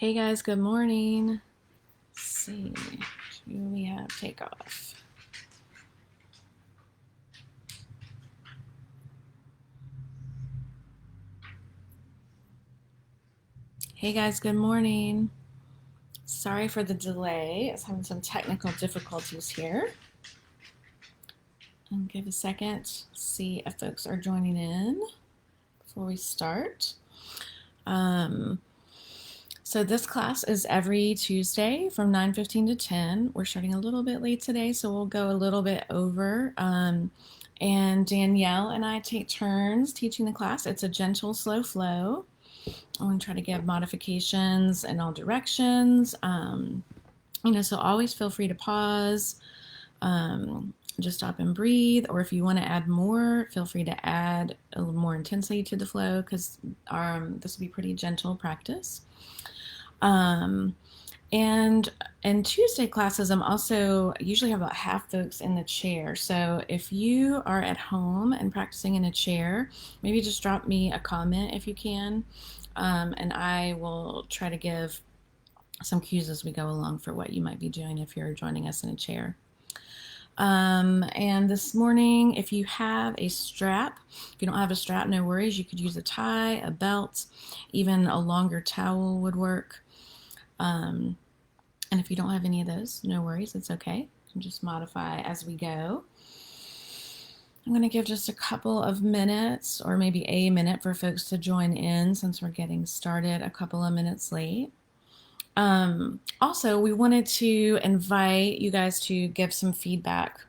Hey guys, good morning. Let's see, who do we have takeoff? Hey guys, good morning. Sorry for the delay. I was having some technical difficulties here. And give a second, see if folks are joining in before we start. Um, so this class is every Tuesday from 9:15 to 10. We're starting a little bit late today, so we'll go a little bit over. And Danielle and I take turns teaching the class. It's a gentle, slow flow. I want to try to give modifications in all directions. So always feel free to pause, just stop and breathe. Or if you want to add more, feel free to add a little more intensity to the flow because this will be pretty gentle practice. And in Tuesday classes, I'm also usually have about half folks in the chair. So if you are at home and practicing in a chair, maybe just drop me a comment if you can. And I will try to give some cues as we go along for what you might be doing if you're joining us in a chair. And this morning, if you have a strap, if you don't have a strap, no worries. You could use a tie, a belt, even a longer towel would work. And if you don't have any of those, no worries, it's okay. You can just modify as we go. I'm going to give just a couple of minutes or maybe a minute for folks to join in since we're getting started a couple of minutes late. Also, we wanted to invite you guys to give some feedback.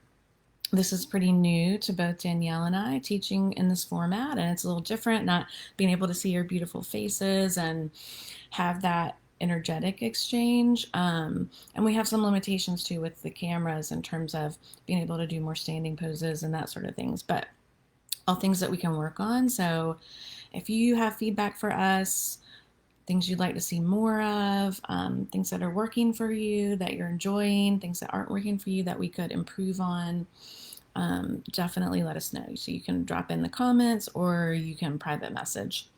This is pretty new to both Danielle and I teaching in this format, and it's a little different, not being able to see your beautiful faces and have that energetic exchange. And we have some limitations too with the cameras in terms of being able to do more standing poses and that sort of things, but all things that we can work on. So if you have feedback for us, things you'd like to see more of, things that are working for you, that you're enjoying, things that aren't working for you that we could improve on, definitely let us know. So you can drop in the comments or you can private message,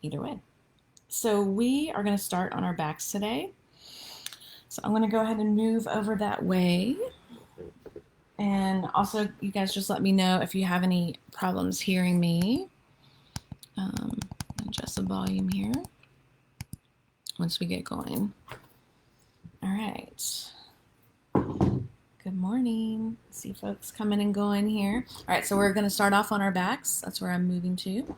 either way. So we are going to start on our backs today. So I'm going to go ahead and move over that way. And also, you guys just let me know if you have any problems hearing me. Adjust the volume here once we get going. All right. Good morning. See folks coming and going here. All right, so we're going to start off on our backs. That's where I'm moving to.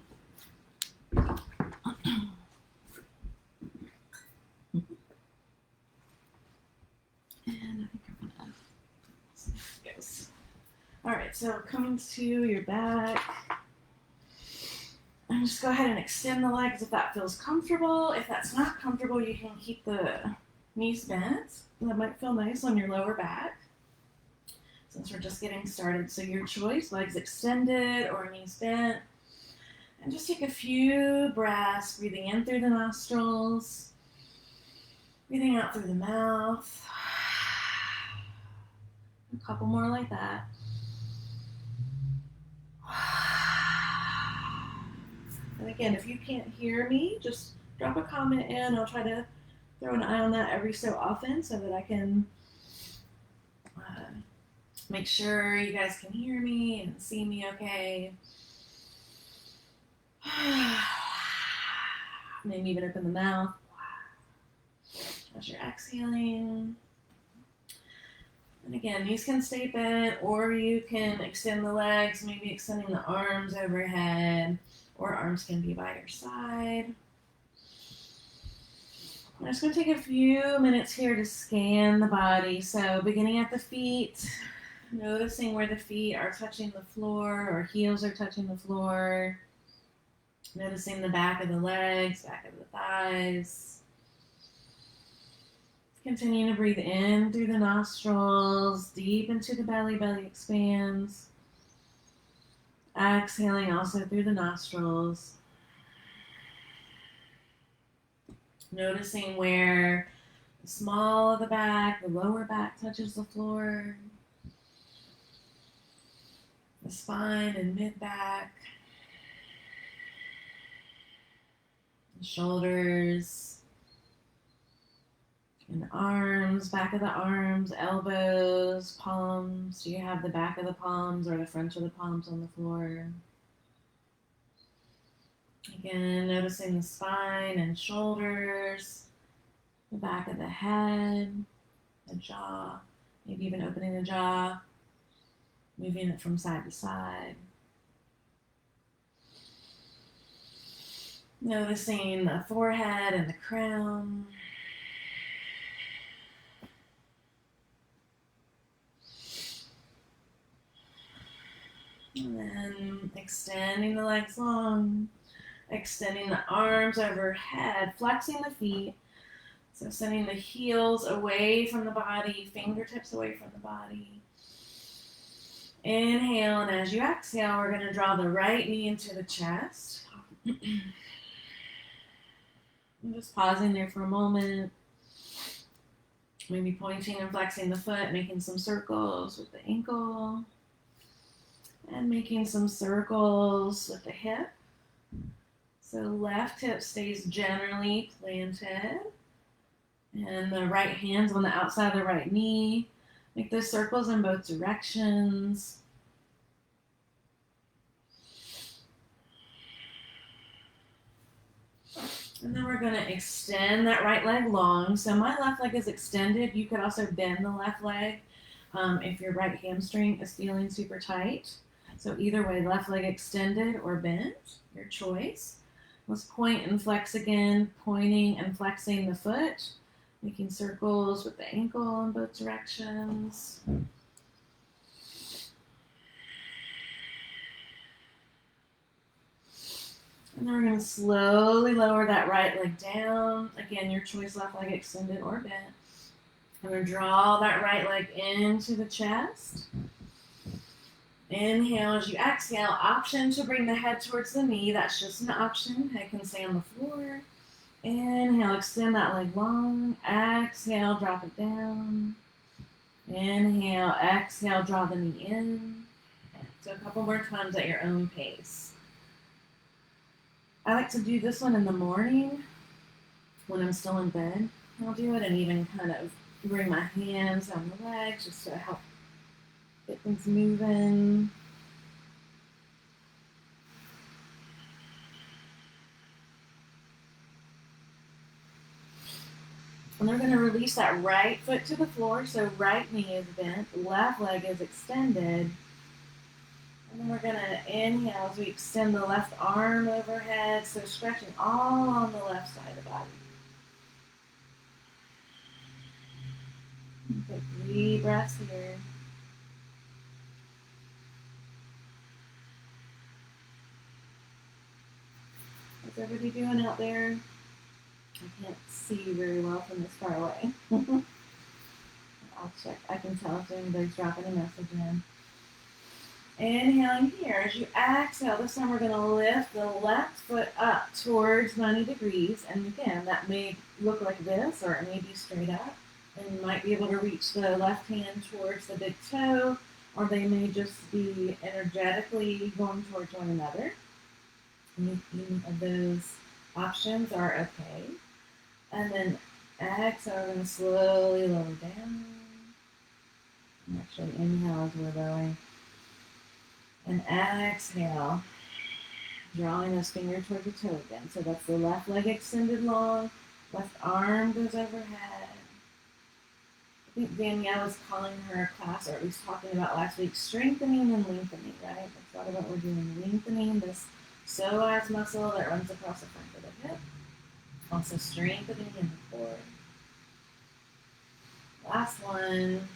And I think I'm gonna see how it goes. All right, so coming to your back. And just go ahead and extend the legs if that feels comfortable. If that's not comfortable, you can keep the knees bent. That might feel nice on your lower back since we're just getting started. So your choice, legs extended or knees bent. And just take a few breaths, breathing in through the nostrils, breathing out through the mouth. A couple more like that. And again, if you can't hear me, just drop a comment in. I'll try to throw an eye on that every so often so that I can make sure you guys can hear me and see me okay. Maybe even open the mouth as you're exhaling. And again, these can stay bent, or you can extend the legs, maybe extending the arms overhead, or arms can be by your side. I'm just going to take a few minutes here to scan the body. So beginning at the feet, noticing where the feet are touching the floor or heels are touching the floor. Noticing the back of the legs, back of the thighs. Continuing to breathe in through the nostrils, deep into the belly, belly expands. Exhaling also through the nostrils. Noticing where the small of the back, the lower back touches the floor. The spine and mid-back. The shoulders. And arms, back of the arms, elbows, palms. Do you have the back of the palms or the front of the palms on the floor? Again, noticing the spine and shoulders, the back of the head, the jaw, maybe even opening the jaw, moving it from side to side. Noticing the forehead and the crown. And then extending the legs long, extending the arms overhead, flexing the feet. So sending the heels away from the body, fingertips away from the body. Inhale, and as you exhale, we're going to draw the right knee into the chest. I'm just pausing there for a moment. Maybe pointing and flexing the foot, making some circles with the ankle. And making some circles with the hip. So left hip stays generally planted. And the right hand's on the outside of the right knee. Make those circles in both directions. And then we're going to extend that right leg long. So my left leg is extended. You could also bend the left leg if your right hamstring is feeling super tight. So either way, left leg extended or bent, your choice. Let's point and flex again, pointing and flexing the foot, making circles with the ankle in both directions. And then we're going to slowly lower that right leg down. Again, your choice, left leg extended or bent. I'm going to draw that right leg into the chest. Inhale as you exhale. Option to bring the head towards the knee. That's just an option. Head can stay on the floor. Inhale, extend that leg long. Exhale, drop it down. Inhale, exhale, draw the knee in. So a couple more times at your own pace. I like to do this one in the morning when I'm still in bed. I'll do it and even kind of bring my hands on the legs just to help get things moving. And we're going to release that right foot to the floor. So right knee is bent, left leg is extended. And then we're going to inhale as we extend the left arm overhead. So stretching all on the left side of the body. Take 3 breaths here. What's everybody doing out there? I can't see very well from this far away. I'll check. I can tell if anybody's dropping a message in. Inhaling here. As you exhale, this time we're going to lift the left foot up towards 90 degrees. And again, that may look like this, or it may be straight up. And you might be able to reach the left hand towards the big toe, or they may just be energetically going towards one another. Any of those options are okay. And then exhale, we're going to slowly lower down. And actually inhale as we're lowering. And exhale, drawing those fingers toward the toe again. So that's the left leg extended long, left arm goes overhead. I think Danielle was calling her class, or at least talking about last week, strengthening and lengthening, right? That's a lot of what we're doing, lengthening this psoas muscle that runs across the front of the hip. Also strengthening in the core. Last one.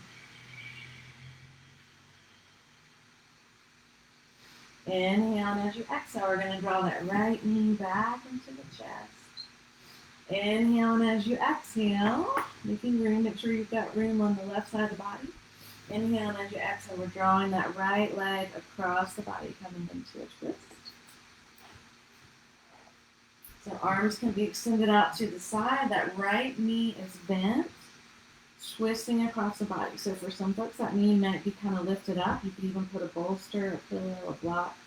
Inhale, and as you exhale, we're going to draw that right knee back into the chest. Inhale, and as you exhale, making room, make sure you've got room on the left side of the body. Inhale, and as you exhale, we're drawing that right leg across the body, coming into a twist. So arms can be extended out to the side. That right knee is bent, twisting across the body. So for some folks, that knee might be kind of lifted up. You can even put a bolster, a pillow, a block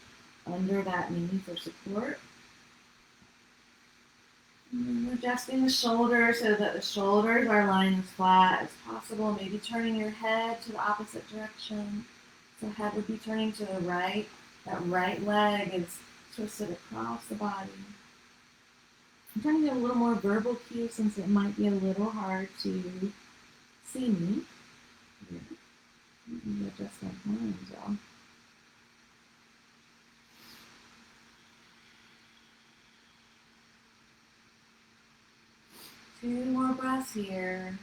under that knee for support. And adjusting the shoulders so that the shoulders are lying as flat as possible. Maybe turning your head to the opposite direction. So head would be turning to the right. That right leg is twisted across the body. I'm trying to get a little more verbal cue since it might be a little hard to see me. Maybe adjust my hands, y'all. 2 more breaths here.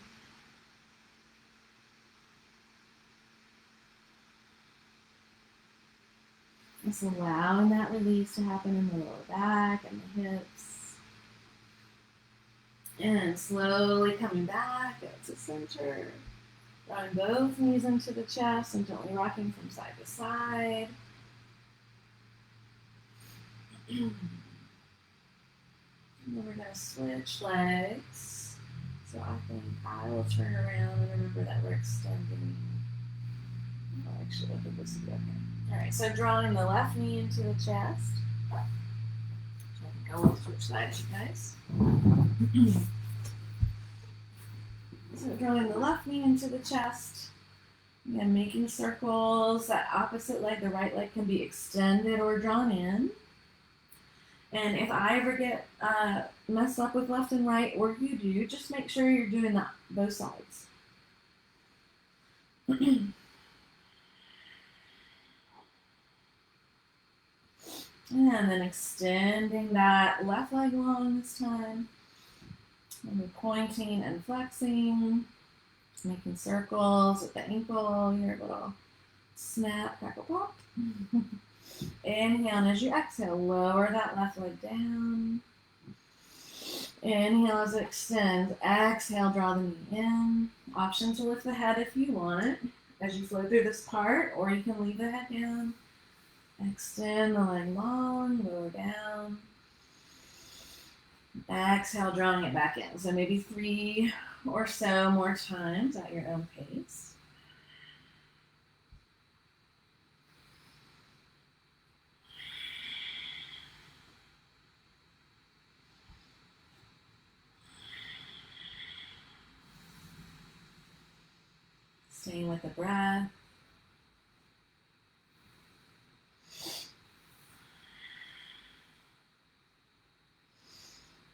Just allowing that release to happen in the lower back and the hips. And slowly coming back to center. Drawing both knees into the chest and gently rocking from side to side. And then we're going to switch legs. So I think I will turn around and remember that we're extending. Oh, actually, I think this will be okay. All right, so drawing the left knee into the chest. So I think I will switch sides, you guys. So drawing the left knee into the chest. Again, making circles. That opposite leg, the right leg, can be extended or drawn in. And if I ever get messed up with left and right, or you do, just make sure you're doing that both sides. And then extending that left leg long this time. And we're pointing and flexing, making circles with the ankle. You hear a little snap, crackle, pop. Inhale, and as you exhale, lower that left leg down. Inhale as it extends. Exhale, draw the knee in. Option to lift the head if you want as you flow through this part, or you can leave the head down. Extend the leg long, lower down. Exhale, drawing it back in. So maybe 3 or so more times at your own pace. Staying with the breath.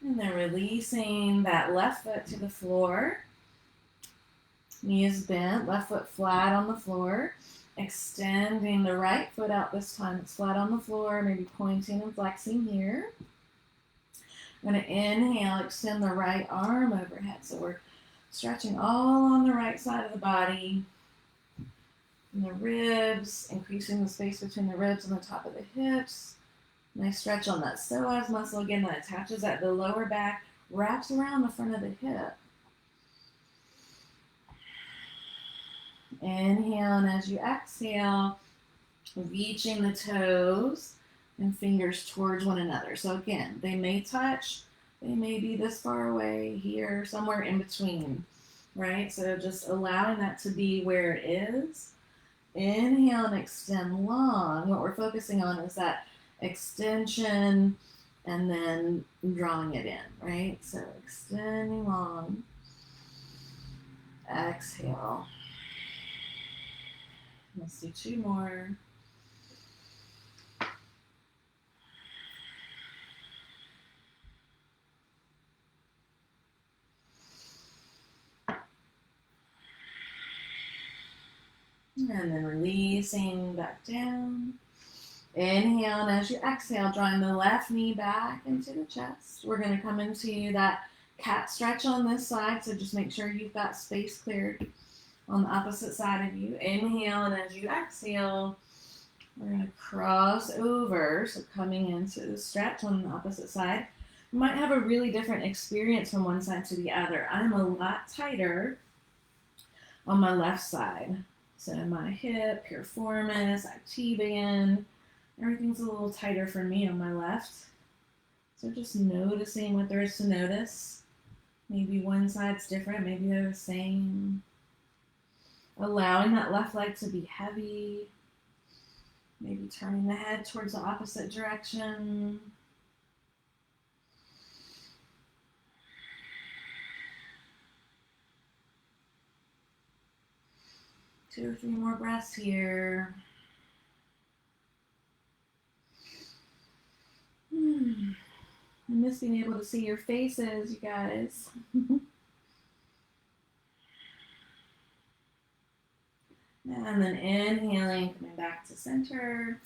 And then releasing that left foot to the floor. Knee is bent, left foot flat on the floor. Extending the right foot out this time. It's flat on the floor, maybe pointing and flexing here. I'm going to inhale, extend the right arm overhead. So we're stretching all on the right side of the body. And the ribs, increasing the space between the ribs and the top of the hips. Nice stretch on that psoas muscle again that attaches at the lower back, wraps around the front of the hip. Inhale, and as you exhale, reaching the toes and fingers towards one another. So again, they may touch, they may be this far away, here, somewhere in between, right? So just allowing that to be where it is. Inhale and extend long. What we're focusing on is that extension and then drawing it in, right? So extending long. Exhale. Let's do 2 more. And then releasing back down. Inhale, and as you exhale, drawing the left knee back into the chest. We're going to come into that cat stretch on this side, so just make sure you've got space cleared on the opposite side of you. Inhale, and as you exhale, we're going to cross over, so coming into the stretch on the opposite side. You might have a really different experience from one side to the other. I'm a lot tighter on my left side. So my hip, piriformis, actibian, everything's a little tighter for me on my left. So just noticing what there is to notice. Maybe one side's different, maybe they're the same. Allowing that left leg to be heavy. Maybe turning the head towards the opposite direction. 2 or 3 more breaths here. I miss being able to see your faces, you guys. And then inhaling, coming back to center.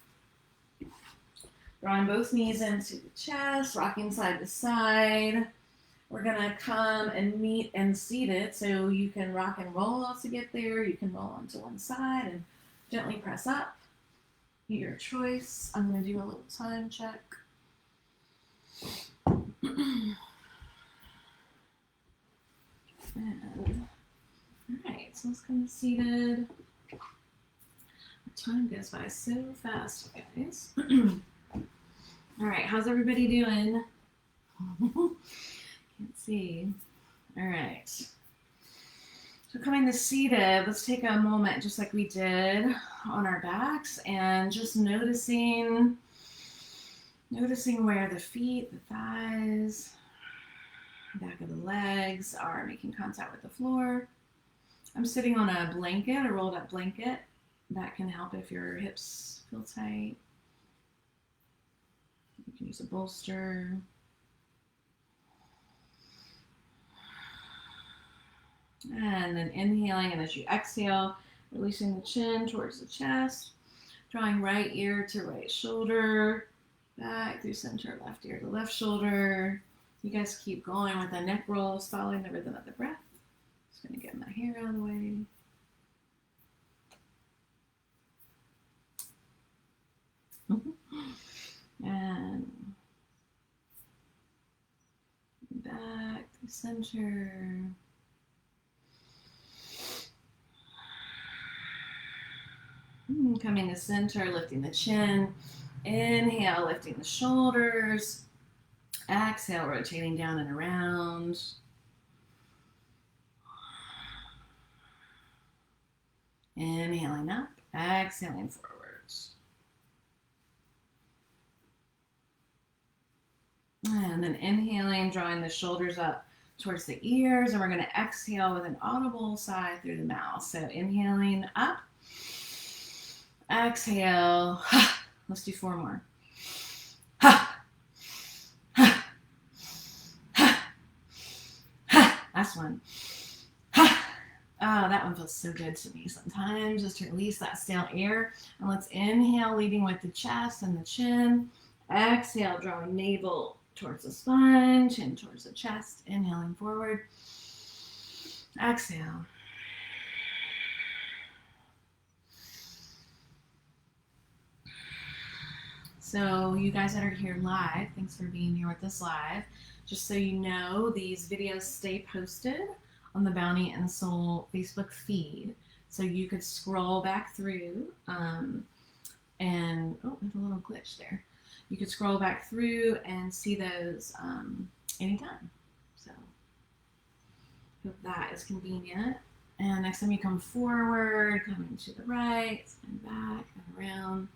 Drawing both knees into the chest, rocking side to side. We're gonna come and meet and seat it, so you can rock and roll to get there. You can roll onto one side and gently press up. Your choice. I'm gonna do a little time check. And, all right, so let's come seated. Time goes by so fast, guys. All right, how's everybody doing? Can't see. All right. So coming to seated, let's take a moment just like we did on our backs and just noticing where the feet, the thighs, back of the legs are making contact with the floor. I'm sitting on a blanket, a rolled up blanket. That can help if your hips feel tight. You can use a bolster. And then inhaling, and as you exhale, releasing the chin towards the chest, drawing right ear to right shoulder, back through center, left ear to left shoulder. You guys keep going with the neck rolls, following the rhythm of the breath. Just gonna get my hair out of the way. And back to center. Coming to center, lifting the chin. Inhale, lifting the shoulders. Exhale, rotating down and around. Inhaling up, exhaling forwards. And then inhaling, drawing the shoulders up towards the ears, and we're going to exhale with an audible sigh through the mouth. So inhaling up, exhale. Let's do 4 more. Last one. Oh, that one feels so good to me sometimes, just to release that stale air. And let's inhale, leading with the chest and the chin. Exhale, drawing navel towards the spine, chin towards the chest, inhaling forward. Exhale. So you guys that are here live, thanks for being here with us live. Just so you know, these videos stay posted on the Bounty and Soul Facebook feed. So you could scroll back through and, oh, there's a little glitch there. You could scroll back through and see those anytime. So hope that is convenient. And next time you come forward, coming to the right, and back and around.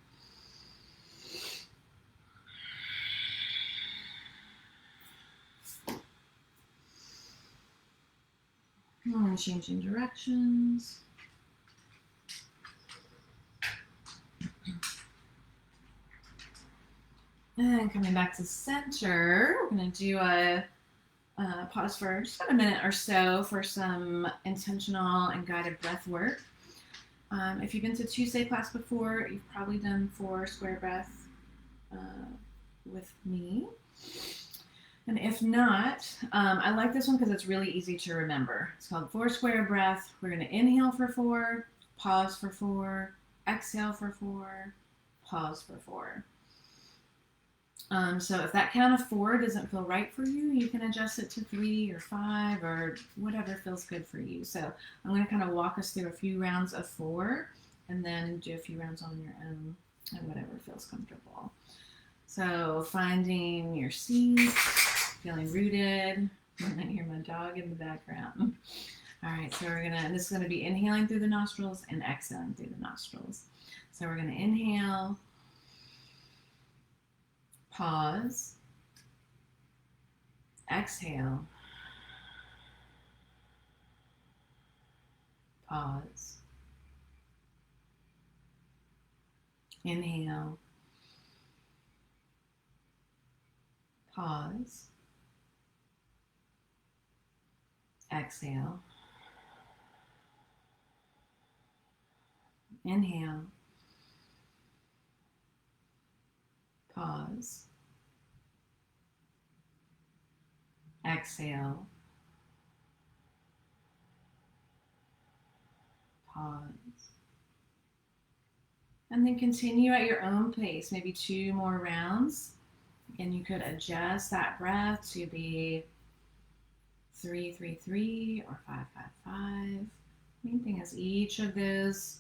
And changing directions. And coming back to center, we're going to do a pause for just about a minute or so for some intentional and guided breath work. If you've been to Tuesday class before, you've probably done 4 square breath with me. And if not, I like this one because it's really easy to remember. It's called 4 square breath. We're going to inhale for 4, pause for 4, exhale for 4, pause for 4. So if that count of 4 doesn't feel right for you, you can adjust it to 3 or 5 or whatever feels good for you. So I'm going to kind of walk us through a few rounds of 4 and then do a few rounds on your own and whatever feels comfortable. So finding your seat, feeling rooted. And I hear my dog in the background. All right, so this is going to be inhaling through the nostrils and exhaling through the nostrils. So we're going to inhale, pause, exhale, pause, Inhale. Pause. Exhale. Inhale. Pause. Exhale. Pause. And then continue at your own pace, maybe 2 more rounds. And you could adjust that breath to be 3-3-3 or 5-5-5. Main thing is each of those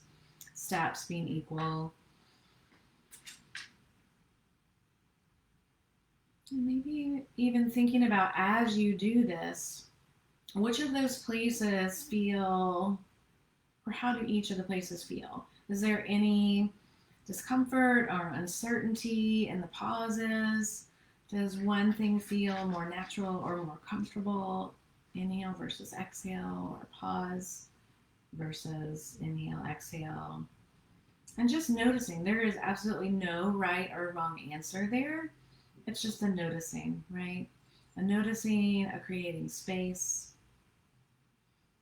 steps being equal. And maybe even thinking about, as you do this, which of those places feel, or how do each of the places feel? Is there any discomfort or uncertainty in the pauses? Does one thing feel more natural or more comfortable? Inhale versus exhale, or pause versus inhale, exhale. And just noticing, there is absolutely no right or wrong answer there. It's just a noticing, right? A noticing, a creating space,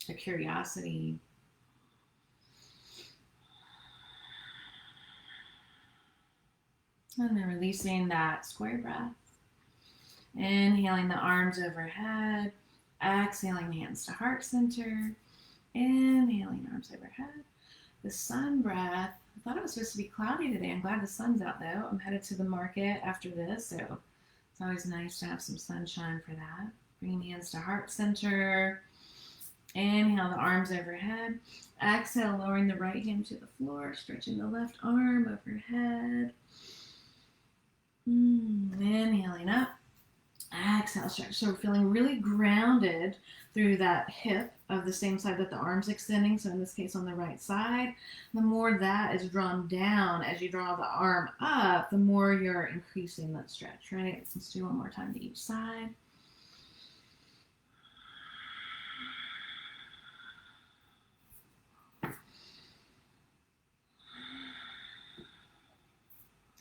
a curiosity. And then releasing that square breath. Inhaling the arms overhead. Exhaling hands to heart center. Inhaling arms overhead. The sun breath. I thought it was supposed to be cloudy today. I'm glad the sun's out though. I'm headed to the market after this, so it's always nice to have some sunshine for that. Bringing hands to heart center. Inhale the arms overhead. Exhale, lowering the right hand to the floor, stretching the left arm overhead. Inhaling up. Exhale, stretch. So we're feeling really grounded through that hip of the same side that the arm's extending. So in this case on the right side. The more that is drawn down as you draw the arm up, the more you're increasing that stretch, right? Let's do one more time to each side.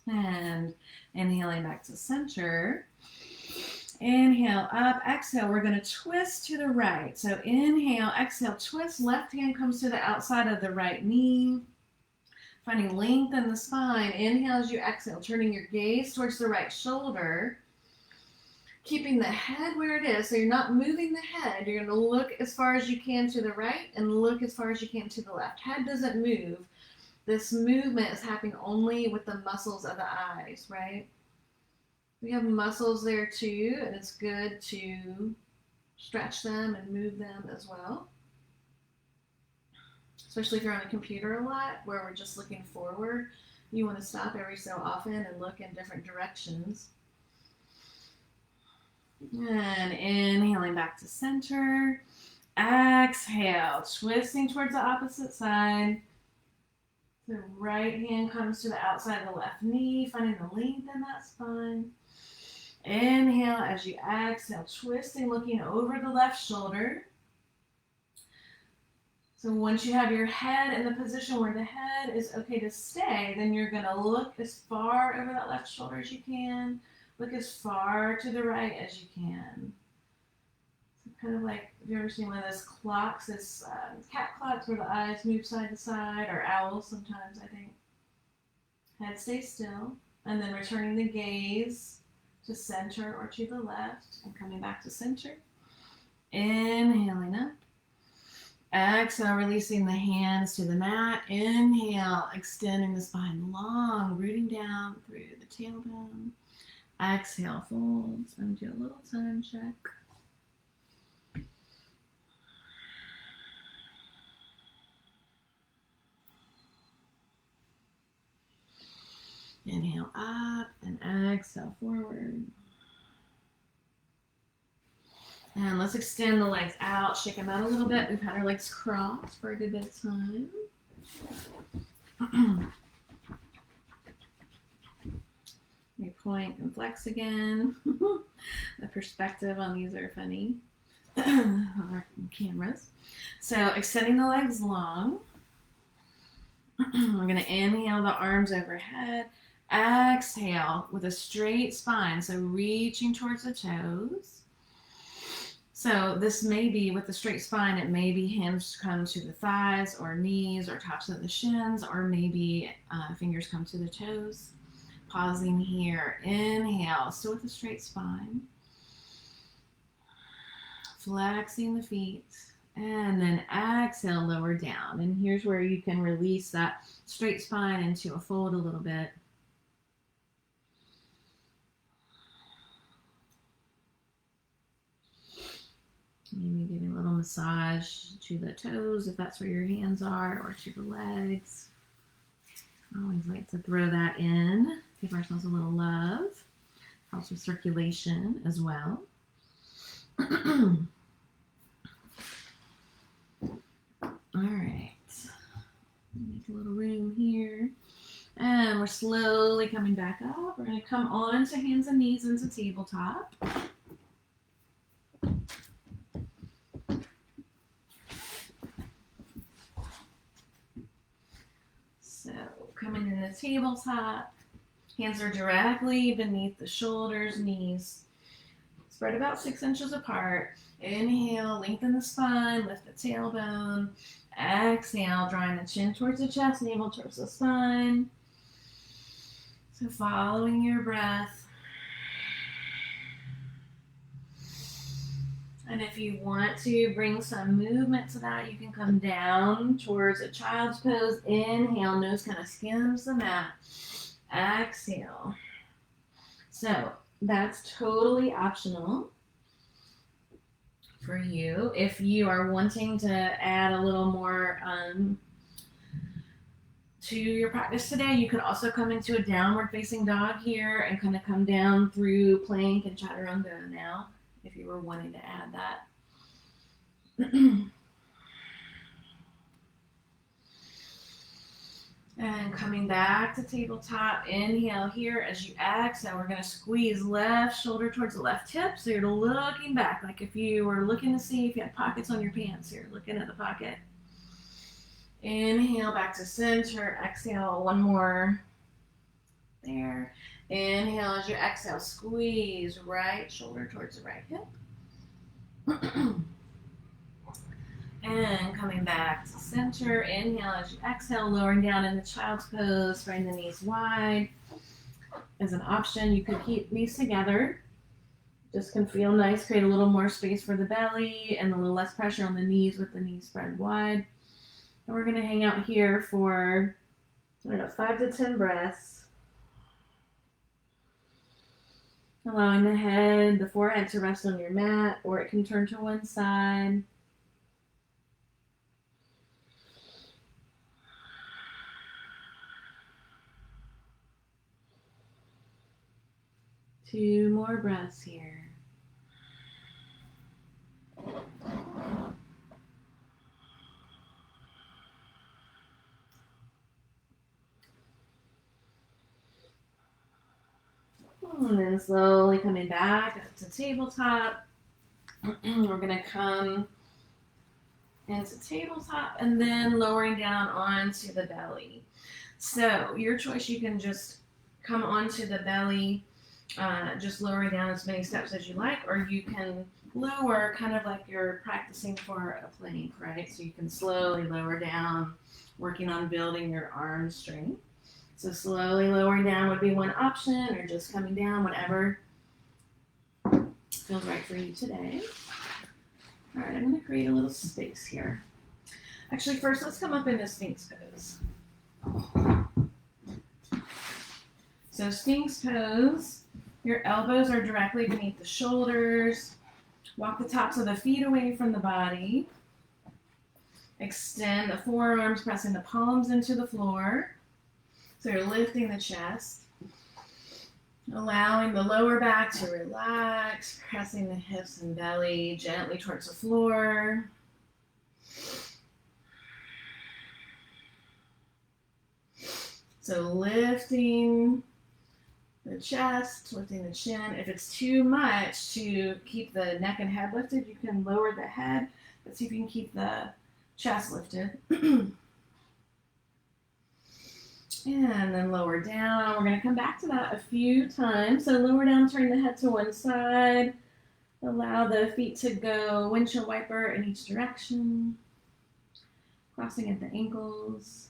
And inhaling back to center. Inhale up, exhale. We're going to twist to the right. So inhale, exhale, twist. Left hand comes to the outside of the right knee. Finding length in the spine. Inhale as you exhale, turning your gaze towards the right shoulder. Keeping the head where it is. So you're not moving the head. You're going to look as far as you can to the right and look as far as you can to the left. Head doesn't move. This movement is happening only with the muscles of the eyes, right? We have muscles there too, and it's good to stretch them and move them as well. Especially if you're on a computer a lot, where we're just looking forward. You want to stop every so often and look in different directions. And inhaling back to center. Exhale, twisting towards the opposite side. The right hand comes to the outside of the left knee, finding the length in that spine. Inhale as you exhale, twisting, looking over the left shoulder. So once you have your head in the position where the head is okay to stay, then you're going to look as far over that left shoulder as you can. Look as far to the right as you can. So kind of like, have you ever seen one of those clocks, this cat clocks where the eyes move side to side, or owls sometimes, I think. Head stays still, and then returning the gaze to center or to the left, and coming back to center. Inhaling up. Exhale, releasing the hands to the mat. Inhale, extending the spine long, rooting down through the tailbone. Exhale, folds, and do a little time check. Inhale up and exhale forward. And let's extend the legs out, shake them out a little bit. We've had our legs crossed for a good bit of time. We point and flex again. The perspective on these are funny. On our cameras. So extending the legs long. We're going to inhale the arms overhead. Exhale with a straight spine, so reaching towards the toes. So this may be, with the straight spine, it may be hands come to the thighs or knees or tops of the shins, or maybe fingers come to the toes. Pausing here. Inhale, still with a straight spine. Flexing the feet. And then exhale, lower down. And here's where you can release that straight spine into a fold a little bit. Maybe giving a little massage to the toes if that's where your hands are, or to the legs. I always like to throw that in, give ourselves a little love. Helps with circulation as well. All right. Make a little room here. And we're slowly coming back up. We're going to come on to hands and knees into tabletop. So coming in the tabletop, hands are directly beneath the shoulders, knees spread about 6 inches apart. Inhale, lengthen the spine, lift the tailbone. Exhale, drawing the chin towards the chest, navel towards the spine. So following your breath. And if you want to bring some movement to that, you can come down towards a child's pose. Inhale, nose kind of skims the mat. Exhale. So that's totally optional for you. If you are wanting to add a little more to your practice today, you could also come into a downward facing dog here and kind of come down through plank and chaturanga now, if you were wanting to add that. And coming back to tabletop, inhale here. As you exhale, we're going to squeeze left shoulder towards the left hip. So you're looking back, like if you were looking to see if you had pockets on your pants here, looking at the pocket. Inhale back to center. Exhale, one more there. Inhale as you exhale, squeeze right shoulder towards the right hip. And coming back to center. Inhale as you exhale, lowering down in the child's pose, spreading the knees wide. As an option, you could keep these together. Just can feel nice, create a little more space for the belly and a little less pressure on the knees with the knees spread wide. And we're going to hang out here for, 5 to 10 breaths. Allowing the head, the forehead to rest on your mat, or it can turn to one side. Two more breaths here. And then slowly coming back up to tabletop. We're going to come into tabletop and then lowering down onto the belly. So your choice, you can just come onto the belly, just lowering down as many steps as you like, or you can lower kind of like you're practicing for a plank, right? So you can slowly lower down, working on building your arm strength. So slowly lowering down would be one option, or just coming down, whatever feels right for you today. All right, I'm going to create a little space here. Actually, first, let's come up into Sphinx pose. So Sphinx pose, your elbows are directly beneath the shoulders. Walk the tops of the feet away from the body. Extend the forearms, pressing the palms into the floor. So you're lifting the chest, allowing the lower back to relax, pressing the hips and belly gently towards the floor. So lifting the chest, lifting the chin. If it's too much to keep the neck and head lifted, you can lower the head, but see if you can keep the chest lifted. And then lower down. We're going to come back to that a few times. So lower down, turn the head to one side. Allow the feet to go windshield wiper in each direction. Crossing at the ankles.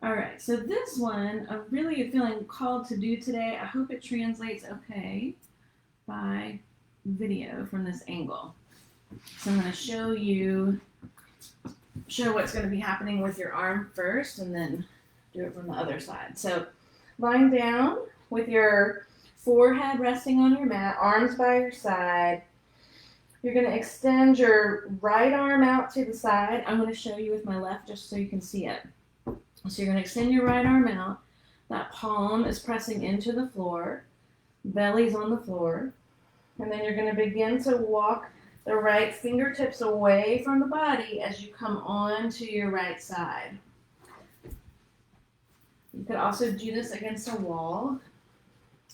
All right, so this one I'm really feeling called to do today. I hope it translates okay by video from this angle. So I'm going to show what's going to be happening with your arm first and then do it from the other side. So lying down with your forehead resting on your mat, arms by your side. You're going to extend your right arm out to the side. I'm going to show you with my left just so you can see it. So you're going to extend your right arm out. That palm is pressing into the floor. Belly's on the floor. And then you're going to begin to walk the right fingertips away from the body as you come on to your right side. You could also do this against a wall.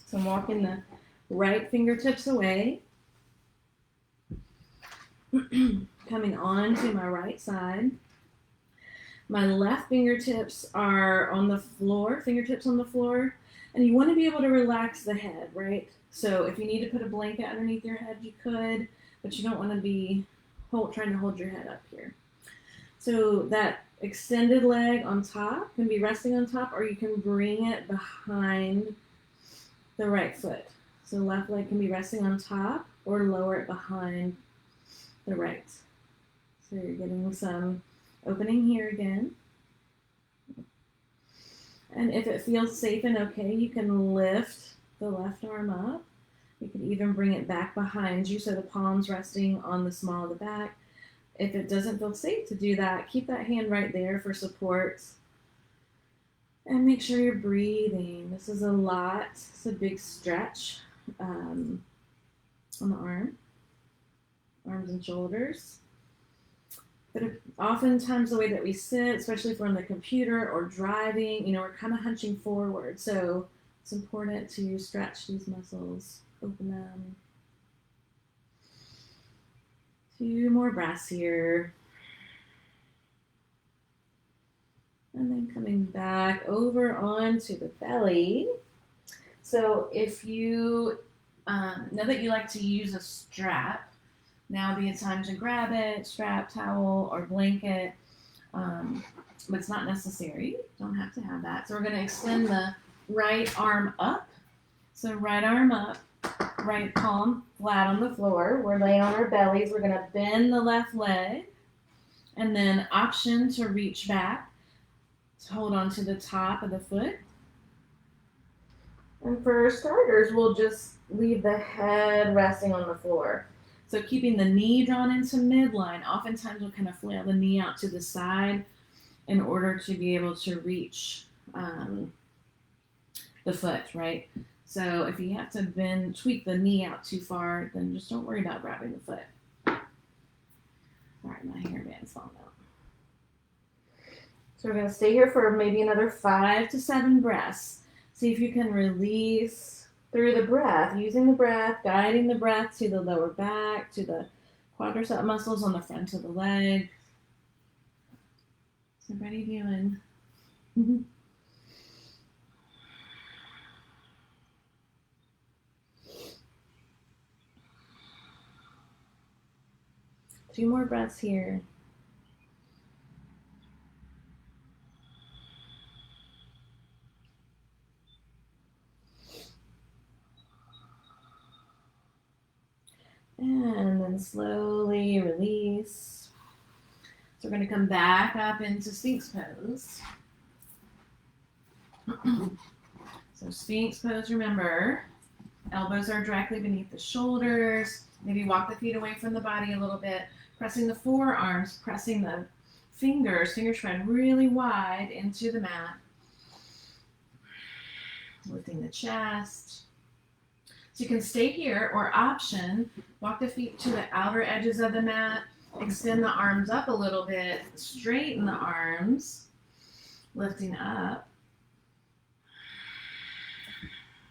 So I'm walking the right fingertips away. Coming on to my right side. My left fingertips are on the floor, fingertips on the floor. And you want to be able to relax the head, right? So if you need to put a blanket underneath your head, you could, but you don't want to be trying to hold your head up here. So that extended leg on top can be resting on top, or you can bring it behind the right foot. So the left leg can be resting on top or lower it behind the right. So you're getting some opening here again. And if it feels safe and okay, you can lift the left arm up. You can even bring it back behind you so the palm's resting on the small of the back. If it doesn't feel safe to do that, keep that hand right there for support. And make sure you're breathing. This is a lot. It's a big stretch on the arms and shoulders. But oftentimes the way that we sit, especially if we're on the computer or driving, we're kind of hunching forward. So it's important to stretch these muscles, open them. 2 more breaths here. And then coming back over onto the belly. So if you know that you like to use a strap, now would be a time to grab it, strap, towel, or blanket. But it's not necessary. Don't have to have that. So we're going to extend the right arm up. So right arm up, right palm flat on the floor. We're laying on our bellies. We're going to bend the left leg. And then option to reach back. To hold on to the top of the foot. And for starters, we'll just leave the head resting on the floor. So keeping the knee drawn into midline. Oftentimes we'll kind of flail the knee out to the side in order to be able to reach the foot, right? So if you have to tweak the knee out too far, then just don't worry about grabbing the foot. Sorry, my hairband's falling out. So we're going to stay here for maybe another 5 to 7 breaths. See if you can release through the breath, using the breath, guiding the breath to the lower back, to the quadricep muscles on the front of the leg. What's everybody doing? 2 more breaths here. And then slowly release. So we're going to come back up into Sphinx pose. So Sphinx pose, remember, elbows are directly beneath the shoulders. Maybe walk the feet away from the body a little bit. Pressing the forearms, pressing the fingers spread really wide into the mat. Lifting the chest. So you can stay here, or option, walk the feet to the outer edges of the mat, extend the arms up a little bit, straighten the arms, lifting up.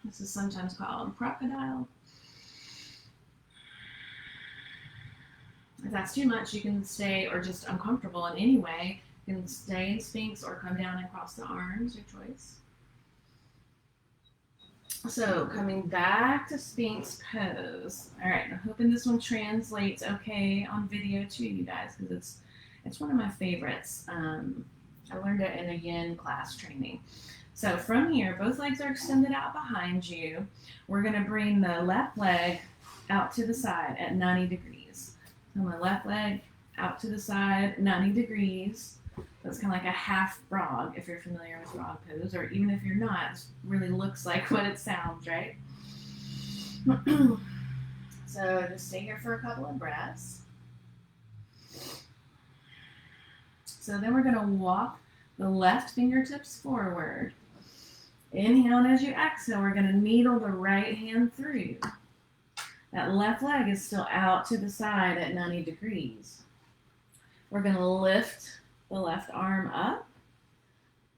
This is sometimes called crocodile. If that's too much, you can stay, or just uncomfortable in any way, You can stay in Sphinx or come down and cross the arms, your choice. So coming back to Sphinx pose. All right, I'm hoping this one translates okay on video too, you guys, because it's one of my favorites. I learned it in a yin class training. So from here, both legs are extended out behind you. We're gonna bring the left leg out to the side at 90 degrees. So my left leg out to the side, 90 degrees. That's kind of like a half frog if you're familiar with frog pose, or even if you're not, it really looks like what it sounds, right? So just stay here for a couple of breaths. So then we're going to walk the left fingertips forward. Inhale, and as you exhale, we're going to needle the right hand through. That left leg is still out to the side at 90 degrees. We're going to lift the left arm up,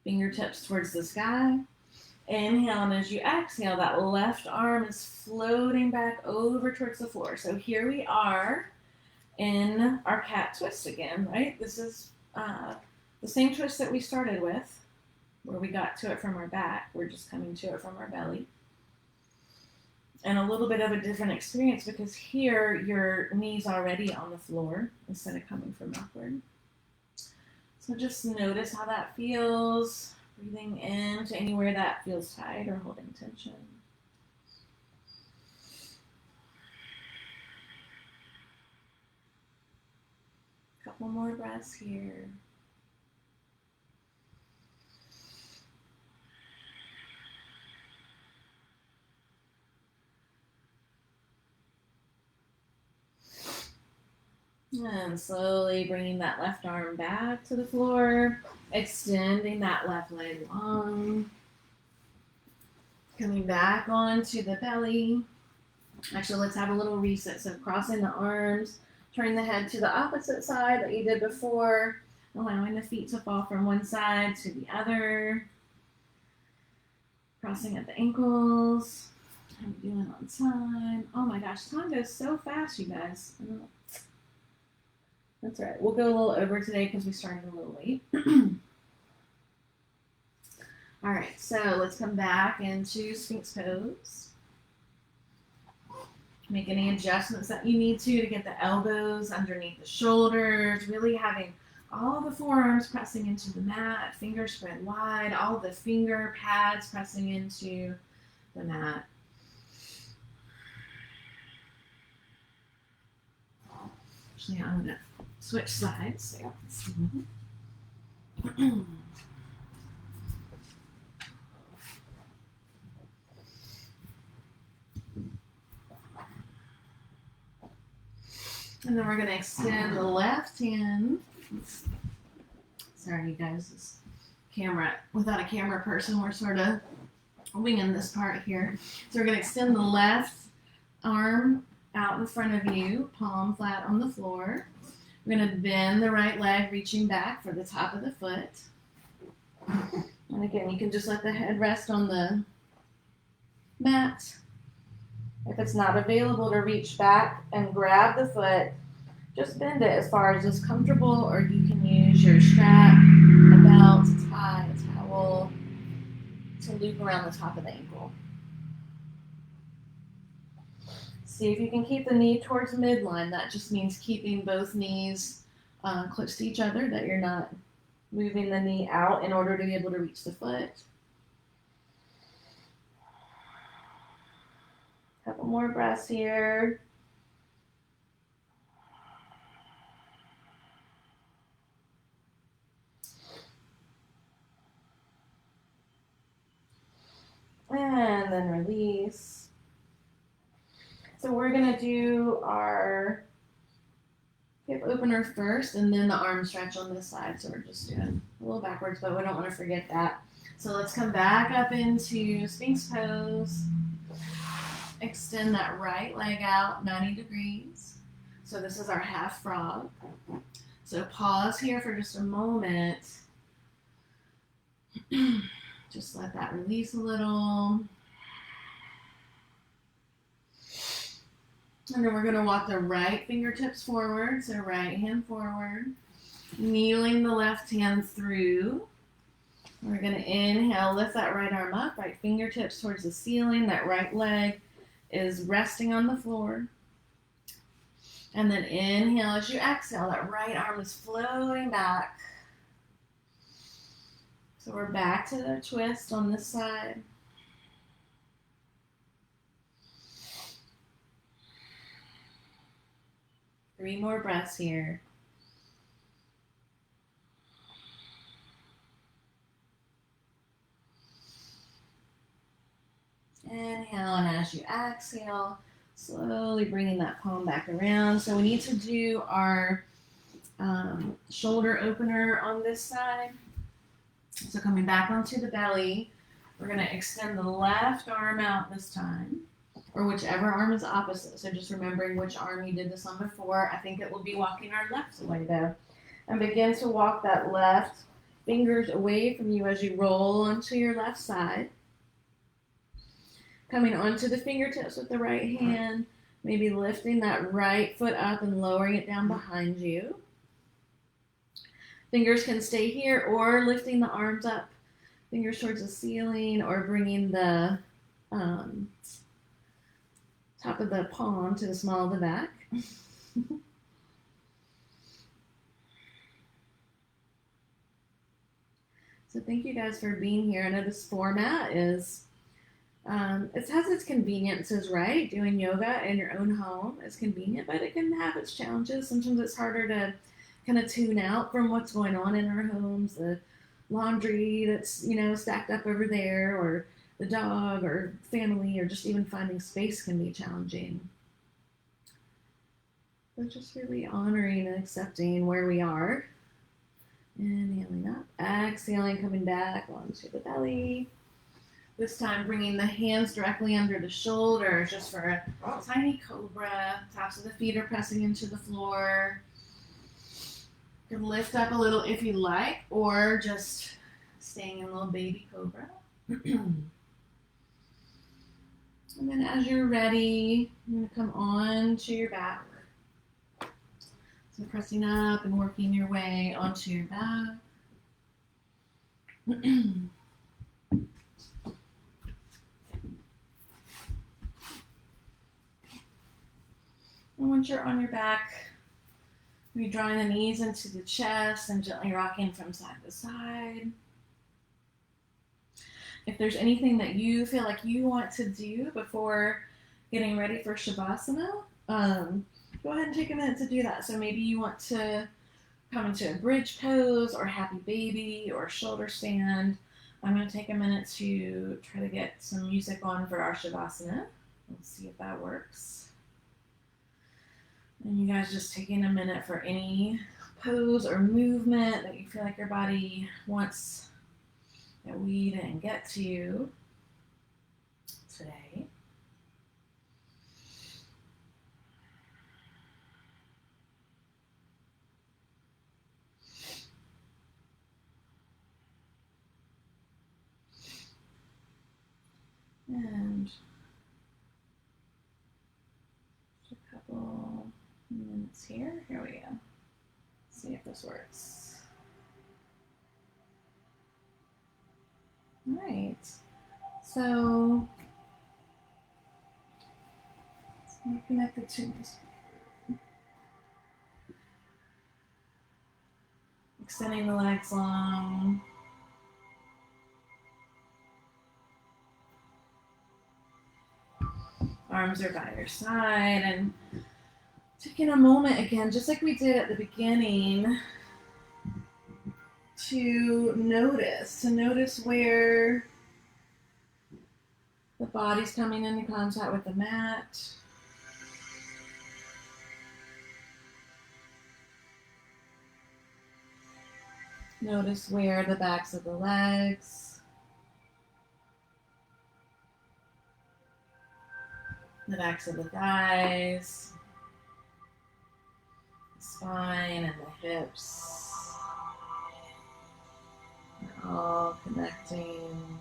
fingertips towards the sky. Inhale, and as you exhale, that left arm is floating back over towards the floor. So here we are in our cat twist again, right? This is the same twist that we started with, where we got to it from our back. We're just coming to it from our belly. And a little bit of a different experience because here your knee's already on the floor instead of coming from upward. So just notice how that feels, breathing into anywhere that feels tight or holding tension. Couple more breaths here. And slowly bringing that left arm back to the floor, extending that left leg long. Coming back onto the belly. Actually, let's have a little reset. So crossing the arms, turning the head to the opposite side that you did before, allowing the feet to fall from one side to the other. Crossing at the ankles. How are we doing on time? Oh my gosh, time goes so fast, you guys. That's right. We'll go a little over today because we started a little late. All right, so let's come back into Sphinx pose. Make any adjustments that you need to get the elbows underneath the shoulders, really having all the forearms pressing into the mat, fingers spread wide, all the finger pads pressing into the mat. Actually, I'm going to switch sides. So. And then we're going to extend the left hand. Sorry, you guys, this camera, without a camera person, we're sort of winging this part here. So we're going to extend the left arm out in front of you, palm flat on the floor. We're going to bend the right leg, reaching back for the top of the foot. And again, you can just let the head rest on the mat. If it's not available to reach back and grab the foot, just bend it as far as is comfortable, or you can use your strap, a belt, a tie, a towel to loop around the top of the ankle. See if you can keep the knee towards midline. That just means keeping both knees close to each other, that you're not moving the knee out in order to be able to reach the foot. Couple more breaths here. And then release. So we're going to do our hip opener first and then the arm stretch on this side. So we're just doing a little backwards, but we don't want to forget that. So let's come back up into Sphinx pose. Extend that right leg out 90 degrees. So this is our half frog. So pause here for just a moment. Just let that release a little. And then we're going to walk the right fingertips forward. So right hand forward. Kneeling the left hand through. We're going to inhale, lift that right arm up, right fingertips towards the ceiling. That right leg is resting on the floor. And then inhale as you exhale, that right arm is floating back. So we're back to the twist on this side. Three more breaths here. Inhale, and as you exhale, slowly bringing that palm back around. So we need to do our shoulder opener on this side. So coming back onto the belly, we're going to extend the left arm out this time, or whichever arm is opposite. So just remembering which arm you did this on before. I think it will be walking our left away though. And begin to walk that left fingers away from you as you roll onto your left side. Coming onto the fingertips with the right hand, maybe lifting that right foot up and lowering it down behind you. Fingers can stay here, or lifting the arms up, fingers towards the ceiling, or bringing the top of the palm to the small of the back. So thank you guys for being here. I know this format is, it has its conveniences, right? Doing yoga in your own home is convenient, but it can have its challenges. Sometimes it's harder to kind of tune out from what's going on in our homes, the laundry that's, stacked up over there, or the dog or family, or just even finding space can be challenging. But just really honoring and accepting where we are. Inhaling up, exhaling, coming back onto the belly. This time bringing the hands directly under the shoulders, just for a tiny cobra. Tops of the feet are pressing into the floor. You can lift up a little if you like, or just staying in a little baby cobra. And then as you're ready, you're going to come on to your back. So pressing up and working your way onto your back. And once you're on your back, you're drawing the knees into the chest and gently rocking from side to side. If there's anything that you feel like you want to do before getting ready for Shavasana, go ahead and take a minute to do that. So maybe you want to come into a bridge pose, or happy baby, or shoulder stand. I'm going to take a minute to try to get some music on for our Shavasana. Let's see if that works. And you guys just taking a minute for any pose or movement that you feel like your body wants that we didn't get to today. And just a couple minutes here. Here we go. Let's see if this works. All right. So I'm connected to this. Extending the legs long. Arms are by your side, and taking a moment again, just like we did at the beginning, to notice where the body's coming into contact with the mat. Notice where the backs of the legs, the backs of the thighs, the spine and the hips are all connecting.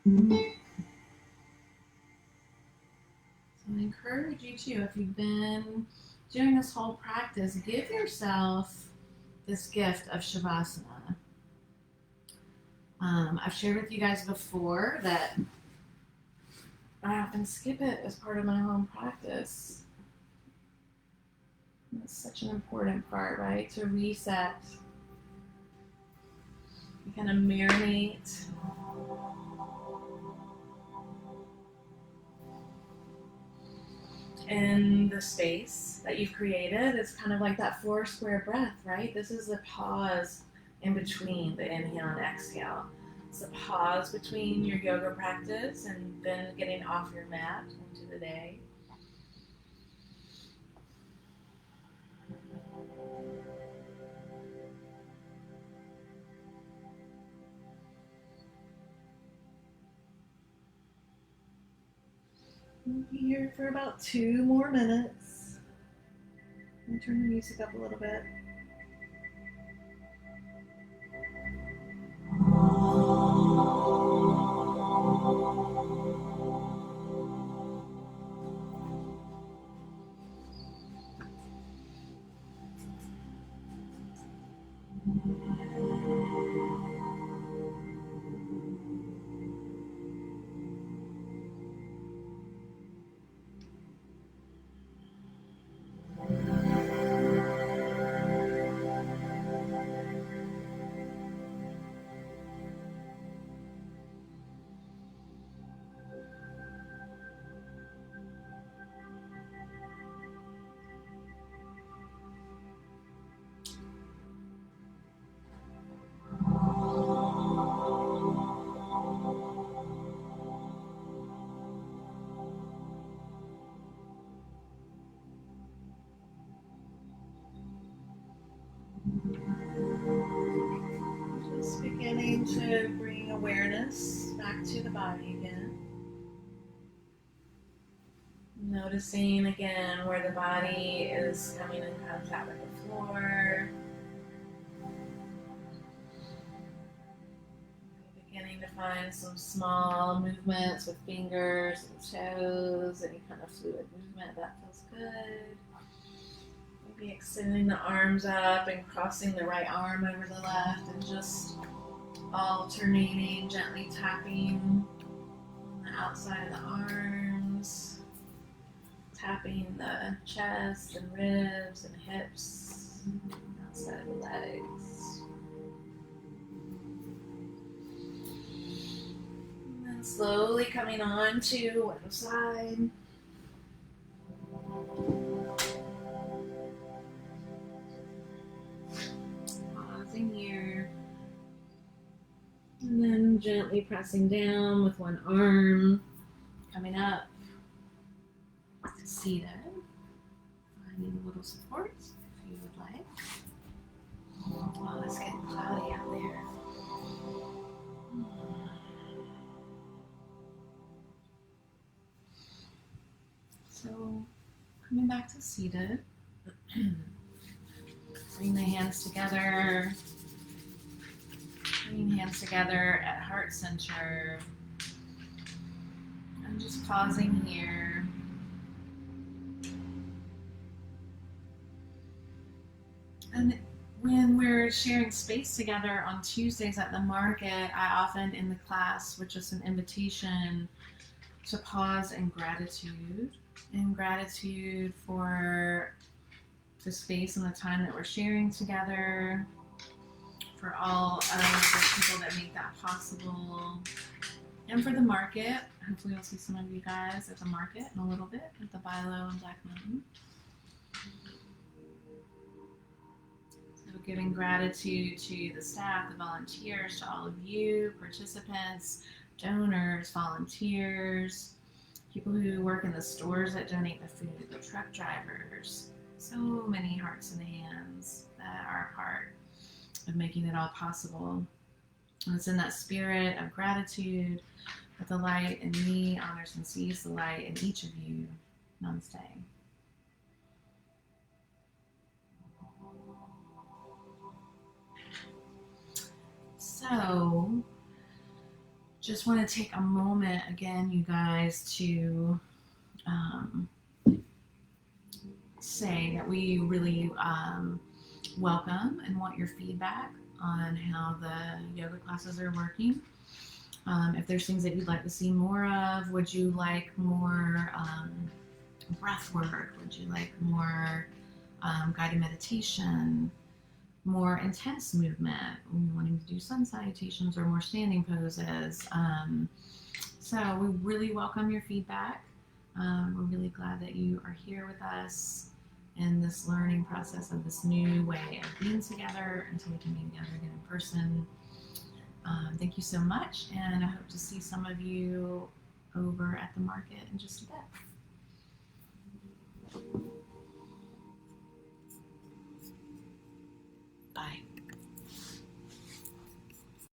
So I encourage you to, if you've been doing this whole practice, give yourself this gift of Shavasana. I've shared with you guys before that I often skip it as part of my home practice. It's such an important part, right? To reset, you kind of marinate in the space that you've created. It's kind of like that 4 square breath, right? This is the pause in between the inhale and exhale. It's the pause between your yoga practice and then getting off your mat into the day. We'll be here for about 2 more minutes. Let me turn the music up a little bit. Just beginning to bring awareness back to the body again. Noticing again where the body is coming in contact with the floor. Beginning to find some small movements with fingers and toes, any kind of fluid movement that feels good. Maybe extending the arms up and crossing the right arm over the left and just alternating, gently tapping on the outside of the arms, tapping the chest and ribs and hips, outside of the legs. And then slowly coming on to one side. Pausing here. And then gently pressing down with one arm, coming up, seated, finding a little support if you would like. Oh, it's getting cloudy out there. So, coming back to seated, bring the hands together. Bring hands together at heart center. I'm just pausing here. And when we're sharing space together on Tuesdays at the market, I often in the class, which is an invitation to pause in gratitude. In gratitude for the space and the time that we're sharing together, for all of the people that make that possible, and for the market. Hopefully we'll see some of you guys at the market in a little bit at the Bilo in Black Mountain. So giving gratitude to the staff, the volunteers, to all of you, participants, donors, volunteers, people who work in the stores that donate the food, the truck drivers. So many hearts and hands that are a part of making it all possible. And it's in that spirit of gratitude that the light in me honors and sees the light in each of you. Namaste. So, just want to take a moment again, you guys, to um, say that we really welcome and want your feedback on how the yoga classes are working. If there's things that you'd like to see more of, would you like more breath work? Would you like more guided meditation? More intense movement, wanting to do sun salutations or more standing poses. So we really welcome your feedback. We're really glad that you are here with us in this learning process of this new way of being together until we can be together again in person. Thank you so much, and I hope to see some of you over at the market in just a bit.